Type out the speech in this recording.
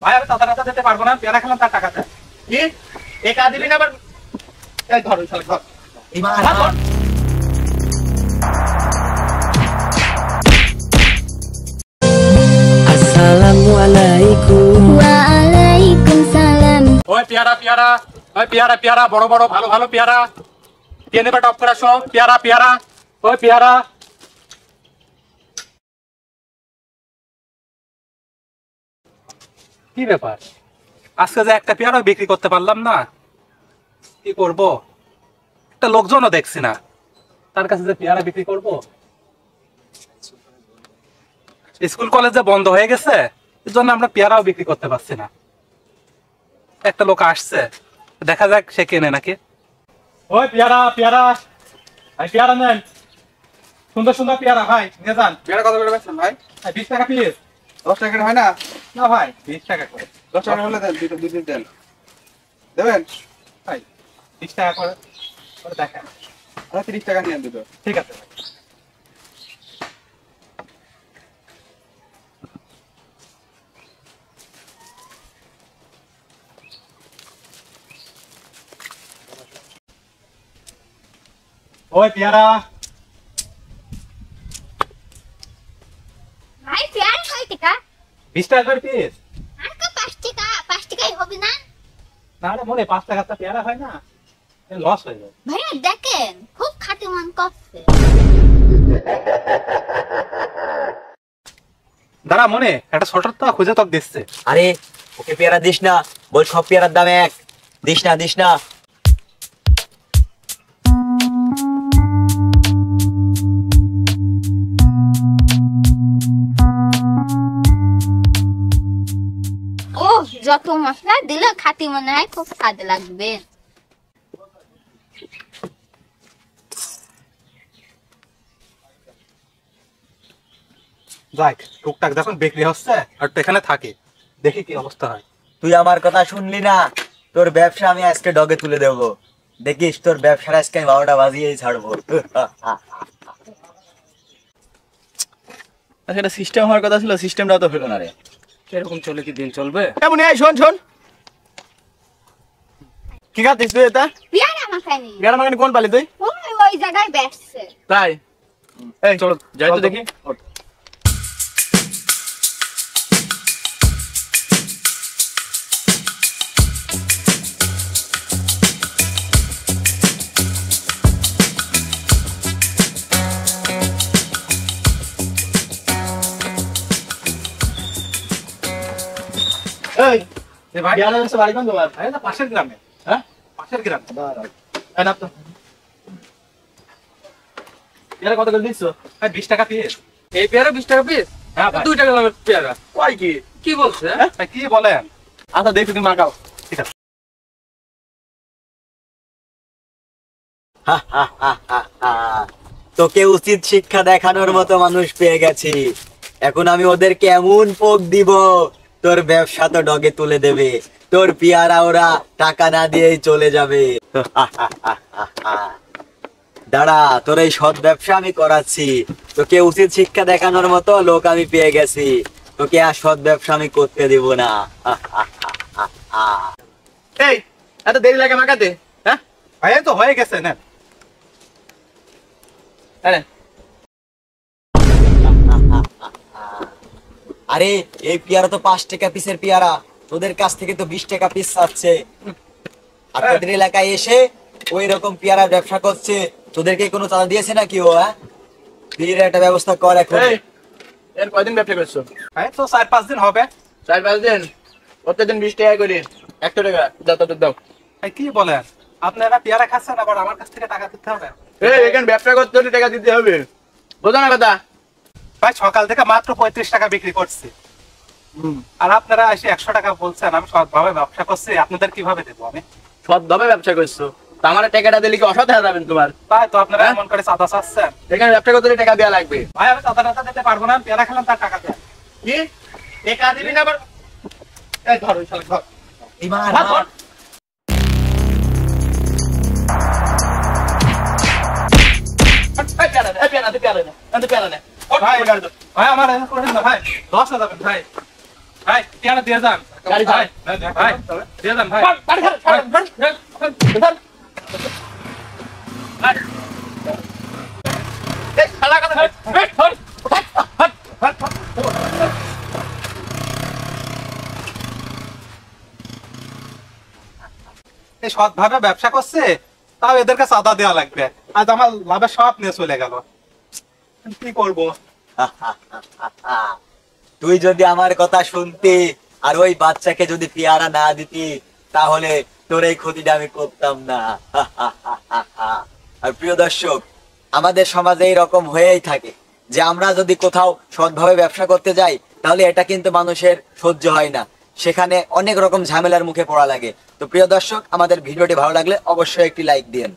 ভাই আমি তাদের হাতে দিতে পারবো না, পেয়ারা খেলাম তার টাকা দেয়। কি একা দিবি না আবার? এই ধর ওই শালা ধর। ধর। আসসালামু আলাইকুম। ওয়ালাইকুম সালাম। ওই পেয়ারা পেয়ারা, ওই পেয়ারা পেয়ারা, বড় বড় ভালো ভালো পেয়ারা কে নেবে? টপ করে সব পেয়ারা পেয়ারা, ওই পেয়ারা। কি ব্যাপার, আজকে যে একটা পেয়ারা বিক্রি করতে পারলাম না, কি করব? একটা লোকজনও দেখছি না, তার কাছে যে পেয়ারা বিক্রি করব। স্কুল কলেজ যে বন্ধ হয়ে গেছে, এর জন্য আমরা পেয়ারাও বিক্রি করতে পারছি না। একটা লোক আসছে, দেখা যাক সে কেনে নাকি। ওই পেয়ারা পেয়ারা, ভাই পেয়ারা নেন, সুন্দর সুন্দর পেয়ারা ভাই নিয়ে যান। পেয়ারা কত করে বেচছেন ভাই? 20 টাকা পিস। 10 টাকা হয় না? না ভাই 20 টাকা করে। 10 টাকা হলে দেন, দুই পিস দেন। দেবেন? ভাই 20 টাকা করে দেখেন। আচ্ছা 30 টাকা নিয়েন দুটো। ঠিক আছে ভাই। ওই পেয়ারা, ভাই পেয়ারা কয় টাকা? 20 টাকা করে পিস। আর তো 5 টাকা, 5 টাকাই হবে না? না রে মনে 5 টাকা তো পেয়ারা হয় না, লস হয়ে যায়। ভাইয়া দেখেন খুব খাঁটি মন করছে। দাঁড়া মনে, একটা ছোট তো খুঁজে তক দিচ্ছে। আরে ওকে পেয়ারা দিস না, বল সব পেয়ারার দাম এক। দিস না দিস না। ও যত মশলা দিলে খাঁটি মনে হয় খুব স্বাদ লাগবে। যাক টুকটাক যখন বিক্রি হচ্ছে আর তো এখানে থাকে, দেখি কি অবস্থা হয়। তুই আমার কথা শুনলি না? তোর ব্যবসা আমি আজকে ডগে তুলে দেবো। দেখিস তোর ব্যবসার আজকে আমি 12টা বাজিয়েই ছাড়বো। আচ্ছা এটা সিস্টেম হওয়ার কথা ছিল, সিস্টেমটা তো হলো না রে। এরকম চলে কি দিন চলবে? এমন এই শোন শোন, কি খাচ্ছিস তুই এটা? পেয়ারা মাখানি পেয়ারা মাখানি কোন পালি তুই? ওই জায়গায় বেচছে। তাই এই চলো যাই তো দেখি। এই এ ভাই পেয়ারা বেচতে বাড়ি কোন তোমার? এই না পাশের গ্রামে। হ্যাঁ পাশের গ্রামে। এই নাও তো। পেয়ারা কত করে দিচ্ছ? ভাই 20 টাকা পিস। এই পেয়ারা 20 টাকা পিস? হ্যাঁ ভাই। 2 টাকা দামের পেয়ারা। কয় কি? কি বলছে? হ্যাঁ? ভাই কি বলেন? আচ্ছা দেখি তুমি মাখাও। ঠিক আছে। তোকে উচিত শিক্ষা দেখানোর মতো মানুষ পেয়ে গেছি। এখন আমি ওদেরকে এমন পোক দিব, তোর ব্যবসা তো ডগে তুলে দেবে। তোর পিয়ারা ওরা টাকা না দিয়েই চলে যাবে। দাঁড়া, তোর এই সৎ ব্যবসা আমি করাচ্ছি। তোকে উচিত শিক্ষা দেখানোর মতো লোক আমি পেয়ে গেছি। তোকে আর সৎ ব্যবসা আমি করতে দিব না। এই এত দেরি লাগে মাখাতে? হ্যাঁ ভাই এই তো হয়ে গেছে না। আরে আরে এই পেয়ারা তো 5 টাকা পিসের পেয়ারা, তোদের কাছ থেকে তো 20 টাকা পিস চাচ্ছে। আর তোদের এলাকায় এসে ওই রকম পেয়ারা ব্যবসা করছে, তোদেরকে কোনো চাঁদা দিয়েছে নাকি ও? বিয়ের একটা ব্যবস্থা কর এখন। এই এর কয়দিন ব্যবসা করছো? ভাই তো 4-5 দিন হবে। 4-5 দিন? প্রত্যেকদিন 20 টাকা করে, 100 টাকা দাও তো দাও। ভাই কি বলেন, আপনারা পেয়ারা খাচ্ছেন আবার আমার কাছ থেকে টাকা দিতে হবে? এই এখানে ব্যবসা করতে হলে টাকা দিতে হবে, বোঝো না কথা? ভাই সকাল থেকে মাত্র 35 টাকা বিক্রি করছি, আর আপনারা এসে 100 টাকা বলছেন। আমি সৎভাবে ব্যবসা করছি, আপনাদের কিভাবে দেবো আমি? সৎভাবে ব্যবসা করছো তো আমার টাকাটা দিলে কি অসৎ হয়ে যাবেন তোমার? তাই তো আপনারা এমন করে চাঁদা চাচ্ছেন। এখানে ব্যবসা করতে হলে টাকা দেওয়া লাগবে। ভাই আমি চাঁদা টাকা দিতে পারবো না, পেয়ারা খেলাম তার টাকা দেন। কি টাকা দিবি না আবার? এই ধর ওই শালা ধর। ইমান, ধর, ধর। এই পেয়ারা নে, এই পেয়ারা নে, পেয়ারা নে, এই পেয়ারা নে। ভাই ভাই আমার এরকম করেন না ভাই, লস হয়ে যাবেন ভাই। ভাই পেয়ারা দিয়ে যান। গাড়ি ভাই ছাড়। ভাই দিয়ে দেন ভাই গাড়ি ছাড়, ছাড়, ছাড়, ছাড়, ছাড়। এই শালা কথা, এই, ধর। এই সৎভাবে ব্যবসা করছে, তাও এদেরকে চাঁদা দেওয়া লাগবে। আজ আমার লাভের সব নিয়ে চলে গেল, কি করব? তুই যদি আমার কথা শুনতি আর ওই বাচ্চাকে যদি পেয়ারা না দিতি, তাহলে তোর এই ক্ষতিটা আমি করতাম না। আর প্রিয় দর্শক, আমাদের সমাজে এইরকম হয়েই থাকে যে আমরা যদি কোথাও সৎভাবে ব্যবসা করতে যাই, তাহলে এটা কিন্তু মানুষের সহ্য হয় না, সেখানে অনেক রকম ঝামেলার মুখে পড়া লাগে। তো প্রিয় দর্শক, আমাদের ভিডিওটি ভালো লাগলে অবশ্যই একটি লাইক দিন।